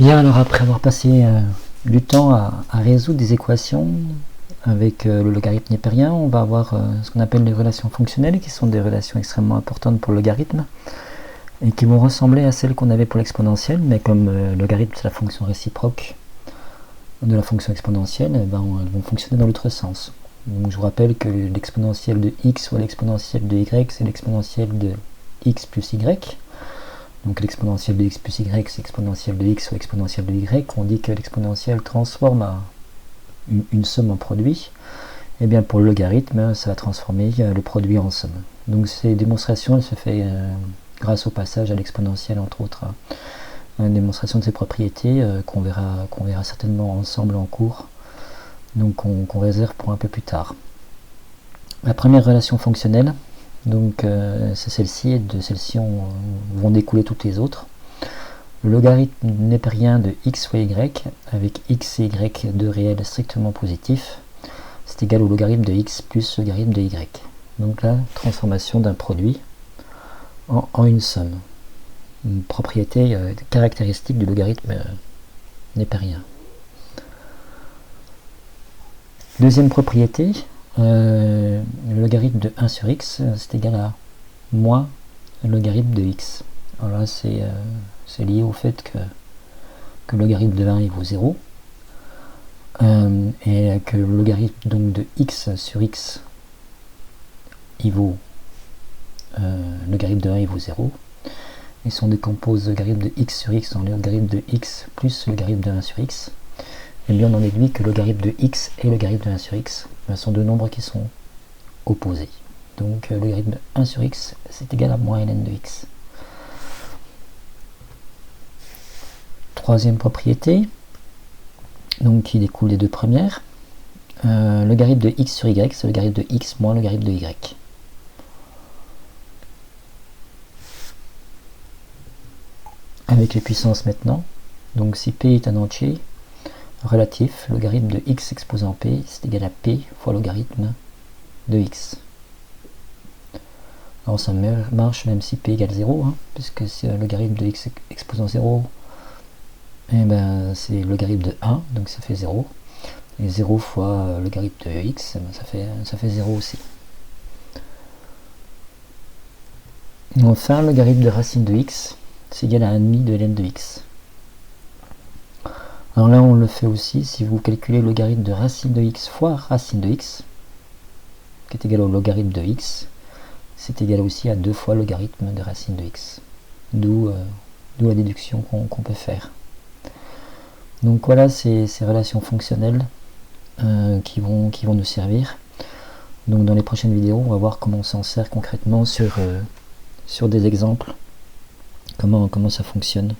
Bien, alors après avoir passé du temps à résoudre des équations avec le logarithme népérien, on va avoir ce qu'on appelle les relations fonctionnelles, qui sont des relations extrêmement importantes pour le logarithme, et qui vont ressembler à celles qu'on avait pour l'exponentielle, mais comme le logarithme c'est la fonction réciproque de la fonction exponentielle, elles vont fonctionner dans l'autre sens. Donc je vous rappelle que l'exponentielle de x ou l'exponentielle de y, c'est l'exponentielle de x plus y. Donc l'exponentielle de x plus y, c'est l'exponentielle de x ou l'exponentielle de y. On dit que l'exponentielle transforme une somme en produit. Et bien pour le logarithme, ça va transformer le produit en somme. Donc ces démonstrations, elles se font grâce au passage à l'exponentielle, entre autres. Une démonstration de ces propriétés qu'on verra certainement ensemble en cours. Donc qu'on réserve pour un peu plus tard. La première relation fonctionnelle, donc c'est celle-ci, et de celle-ci vont découler toutes les autres. Le logarithme népérien de x fois y, avec x et y deux réels strictement positifs, c'est égal au logarithme de x plus le logarithme de y. Donc là, transformation d'un produit en une somme. Une propriété caractéristique du logarithme népérien. Deuxième propriété, le logarithme de 1 sur x, c'est égal à moins le logarithme de x. Alors là, c'est lié au fait que le logarithme de 1 il vaut 0, et que le logarithme donc de x sur x il vaut le logarithme de 1 il vaut 0, et si on décompose le logarithme de x sur x en logarithme de x plus le logarithme de 1 sur x, et bien on en déduit que le logarithme de x et le logarithme de 1 sur x sont deux nombres qui sont opposés. Donc le logarithme de 1 sur x c'est égal à moins ln de x. Troisième propriété, donc qui découle des deux premières, le logarithme de x sur y, c'est le logarithme de x moins le logarithme de y. Avec les puissances maintenant, donc si p est un entier relatif, le logarithme de x exposant p, c'est égal à p fois le logarithme de x. Alors ça marche même si p égale 0, puisque c'est le logarithme de x exposant 0, et ben c'est le logarithme de 1, donc ça fait 0. Et 0 fois le logarithme de x, ça fait 0 aussi. Et enfin, le logarithme de racine de x, c'est égal à 1,5 de ln de x. Alors là, on le fait aussi si vous calculez le logarithme de racine de x fois racine de x, qui est égal au logarithme de x, c'est égal aussi à 2 fois le logarithme de racine de x. D'où la déduction qu'on peut faire. Donc voilà ces relations fonctionnelles qui vont nous servir. Donc dans les prochaines vidéos, on va voir comment on s'en sert concrètement sur des exemples, comment ça fonctionne.